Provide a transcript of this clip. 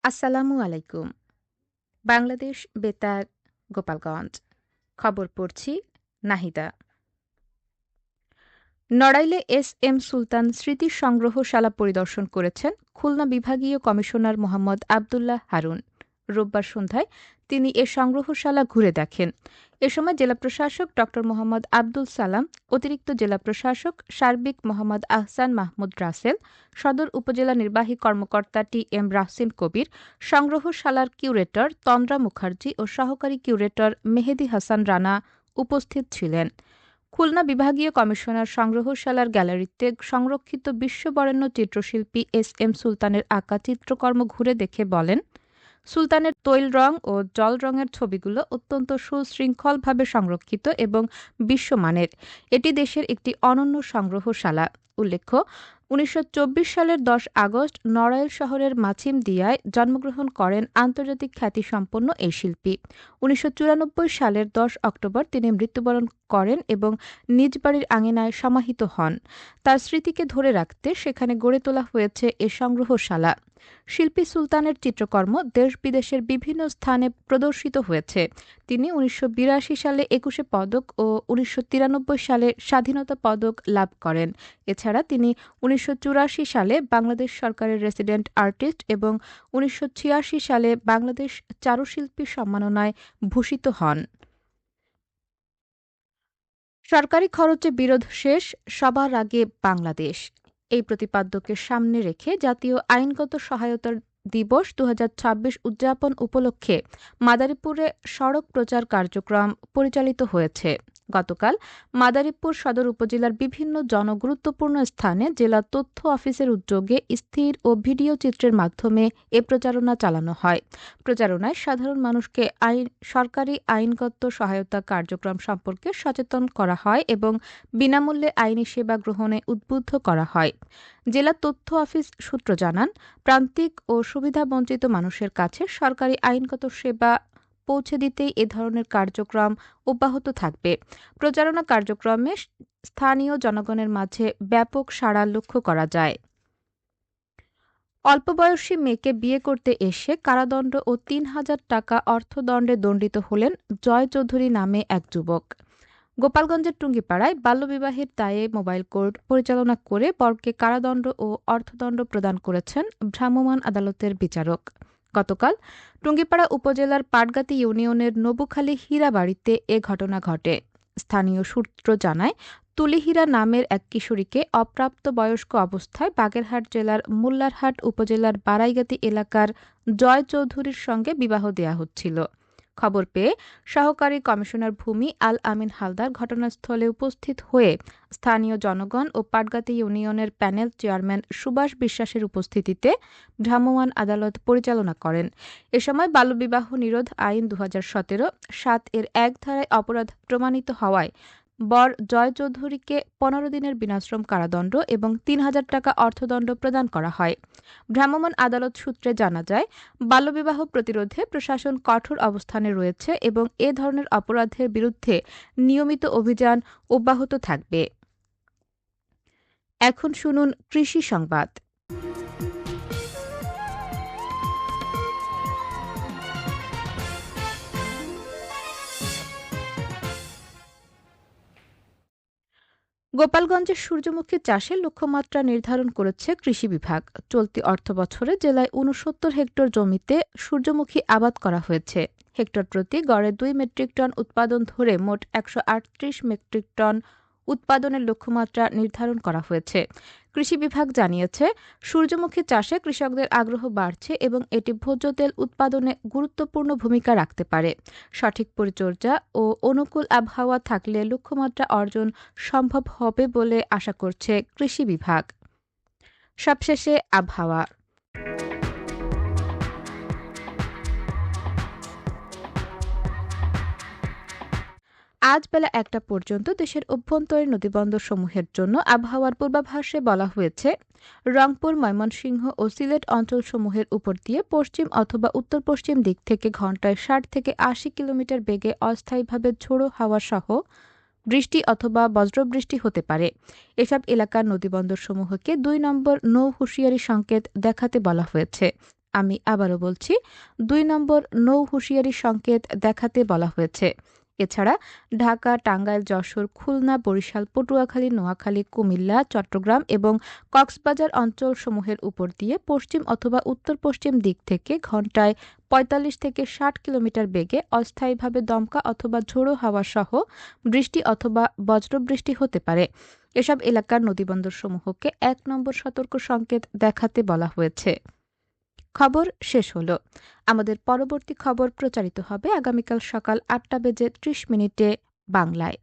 আসসালামু আলাইকুম। বাংলাদেশ বেতার, গোপালগঞ্জ। খবর পড়ছি নাহিদা। নড়াইলে এস এম সুলতান স্মৃতি সংগ্রহশালা পরিদর্শন করেছেন খুলনা বিভাগীয় কমিশনার মোহাম্মদ আবদুল্লাহ হারুন। রোববার সন্ধ্যায় তিনি এ সংগ্রহশালা ঘুরে দেখেন। এ সময় জেলা প্রশাসক ড মোহাম্মদ আব্দুল সালাম, অতিরিক্ত জেলা প্রশাসক সার্বিক মোহাম্মদ আহসান মাহমুদ রাসেল, সদর উপজেলা নির্বাহী কর্মকর্তা টি এম রাহসিন কবির, সংগ্রহশালার কিউরেটর তন্দ্রা মুখার্জি ও সহকারী কিউরেটর মেহেদী হাসান রানা উপস্থিত ছিলেন। খুলনা বিভাগীয় কমিশনার সংগ্রহশালার গ্যালারিতে সংরক্ষিত বিশ্ববরেণ্য চিত্রশিল্পী এস এম সুলতানের আঁকা চিত্রকর্ম ঘুরে দেখে বলেন, সুলতানের তৈল রং ও জল রঙের ছবিগুলো অত্যন্ত সুশৃঙ্খলভাবে সংরক্ষিত এবং বিশ্বমানের। এটি দেশের একটি অনন্য সংগ্রহশালা। উল্লেখ্য, ১৯২৪ সালের ১০ আগস্ট নড়াইল শহরের মাছিমদিয়ায় জন্মগ্রহণ করেন আন্তর্জাতিক খ্যাতিসম্পন্ন এই শিল্পী। ১৯৯৪ সালের ১০ অক্টোবর তিনি মৃত্যুবরণ করেন এবং নিজ বাড়ির আঙিনায় সমাহিত হন। তার স্মৃতিকে ধরে রাখতে সেখানে গড়ে তোলা হয়েছে এ সংগ্রহশালা। শিল্পী সুলতানের চিত্রকর্ম দেশ বিদেশের বিভিন্ন স্থানে প্রদর্শিত হয়েছে। তিনি ১৯৮২ সালে ২১শে পদক ও ১৯৯৩ সালে স্বাধীনতা পদক লাভ করেন। এছাড়া তিনি ১৯৮৪ সালে বাংলাদেশ সরকারের রেসিডেন্ট আর্টিস্ট এবং ১৯৮৬ সালে বাংলাদেশ চারুশিল্পী সম্মাননায় ভূষিত হন। সরকারি খরচে বিরোধ শেষ, সবার আগে বাংলাদেশ। এই প্রতিপাদ্যকে সামনে রেখে জাতীয় আইনগত সহায়তা দিবস ২০২৬ উদযাপন উপলক্ষে মাদারীপুরে সড়ক প্রচার কার্যক্রম পরিচালিত হয়েছে। গতকাল মাদারীপুর সদর উপজেলার বিভিন্ন জনগুরুত্বপূর্ণ স্থানে জেলা তথ্য অফিসের উদ্যোগে স্থির ও ভিডিও চিত্রের মাধ্যমে এ প্রচারণা চালানো হয়। প্রচারণায় সাধারণ মানুষকে সরকারি আইনগত সহায়তা কার্যক্রম সম্পর্কে সচেতন করা হয় এবং বিনামূল্যে আইনি সেবা গ্রহণে উদ্বুদ্ধ করা হয়। জেলা তথ্য অফিস সূত্র জানান, প্রান্তিক ও সুবিধাবঞ্চিত মানুষের কাছে সরকারি আইনগত সেবা পৌঁছে দিতেই এ ধরনের কার্যক্রম অব্যাহত থাকবে। প্রচারণা কার্যক্রমে স্থানীয় জনগণের মাঝে ব্যাপক সাড়া লক্ষ্য করা যায়। অল্পবয়সী মেয়েকে বিয়ে করতে এসে কারাদণ্ড ও ৩,০০০ টাকা অর্থদণ্ডে দণ্ডিত হলেন জয় চৌধুরী নামে এক যুবক। গোপালগঞ্জের টুঙ্গিপাড়ায় বাল্যবিবাহের দায়ে মোবাইল কোর্ট পরিচালনা করে বরকে কারাদণ্ড ও অর্থদণ্ড প্রদান করেছেন ভ্রাম্যমাণ আদালতের বিচারক। গতকাল টুঙ্গিপাড়া উপজেলার পাটগাতি ইউনিয়নের নবুখালী হীরাবাড়িতে এ ঘটনা ঘটে। স্থানীয় সূত্র জানায়, তুলিহীরা নামের এক কিশোরীকে অপ্রাপ্তবয়স্ক অবস্থায় বাগেরহাট জেলার মোল্লারহাট উপজেলার বারাইগাতি এলাকার জয় চৌধুরীর সঙ্গে বিবাহ দেয়া হচ্ছিল। খবর পেয়ে সহকারী কমিশনার ভূমি আল আমিন হালদার ঘটনাস্থলে উপস্থিত হয়ে স্থানীয় জনগণ ও পাটগাতি ইউনিয়নের প্যানেল চেয়ারম্যান সুভাষ বিশ্বাসের উপস্থিতিতে ভ্রাম্যমাণ আদালত পরিচালনা করেন। এ সময় বাল্যবিবাহ নিরোধ আইন ২০১৭ ৭ এর ১ ধারায় অপরাধ প্রমাণিত হওয়ায় বর জয় চৌধুরীকে ১৫ দিনের বিনাশ্রম কারাদণ্ড এবং ৩,০০০ টাকা অর্থদণ্ড প্রদান করা হয়। ভ্রাম্যমাণ আদালত সূত্রে জানা যায়, বাল্যবিবাহ প্রতিরোধে প্রশাসন কঠোর অবস্থানে রয়েছে এবং এ ধরনের অপরাধের বিরুদ্ধে নিয়মিত অভিযান অব্যাহত থাকবে। এখন শুনুন কৃষি সংবাদ। গোপালগঞ্জের সূর্যমুখী চাষে লক্ষ্যমাত্রা নির্ধারণ করেছে কৃষি বিভাগ। চলতি অর্থবছরে জেলায় ৬৯ হেক্টর জমিতে সূর্যমুখী আবাদ করা হয়েছে। হেক্টর প্রতি গড়ে ২ মেট্রিক টন উৎপাদন ধরে মোট ১৩৮ মেট্রিক টন উৎপাদনের লক্ষ্যমাত্রা নির্ধারণ করা হয়েছে। কৃষি বিভাগ জানিয়েছে, সূর্যমুখী চাষে কৃষকদের আগ্রহ বাড়ছে এবং এটি ভোজ্য তেল উৎপাদনে গুরুত্বপূর্ণ ভূমিকা রাখতে পারে। সঠিক পরিচর্যা ও অনুকূল আবহাওয়া থাকলে লক্ষ্যমাত্রা অর্জন সম্ভব হবে বলে আশা করছে কৃষি বিভাগ। সবশেষে আবহাওয়া। আজ বেলা ১টা পর্যন্ত দেশের অভ্যন্তরীণ নদীবন্দরসমূহের জন্য আবহাওয়ার পূর্বাভাসে বলা হয়েছে, রংপুর, ময়মনসিংহ ও সিলেট অঞ্চলসমূহের উপর দিয়ে পশ্চিম অথবা উত্তর পশ্চিম দিক থেকে ঘন্টায় ৬০ থেকে ৮০ কিলোমিটার বেগে অস্থায়ীভাবে ঝোড়ো হাওয়া সহ বৃষ্টি অথবা বজ্রবৃষ্টি হতে পারে। এসব এলাকার নদীবন্দরসমূহকে ২ নম্বর নৌ হুঁশিয়ারি সংকেত দেখাতে বলা হয়েছে। আমি আবারও বলছি, ২ নম্বর নৌ হুঁশিয়ারি সংকেত দেখাতে বলা হয়েছে। এছাড়া ঢাকা, টাঙ্গাইল, যশোর, খুলনা, বরিশাল, পটুয়াখালী, নোয়াখালী, কুমিল্লা, চট্টগ্রাম এবং কক্সবাজার অঞ্চলসমূহের উপর দিয়ে পশ্চিম অথবা উত্তর-পশ্চিম দিক থেকে ঘণ্টায় ৪৫ থেকে ৬০ কিলোমিটার বেগে অস্থায়ীভাবে দমকা অথবা ঝোড়ো হাওয়া সহ বৃষ্টি অথবা বজ্রবৃষ্টি হতে পারে। এসব এলাকার নদীবন্দরসমূহকে ১ নম্বর সতর্ক সংকেত দেখাতে বলা হয়েছে। খবর শেষ হলো। আমাদের পরবর্তী খবর প্রচারিত হবে আগামীকাল সকাল ৮টা বেজে ৩০ মিনিটে বাংলায়।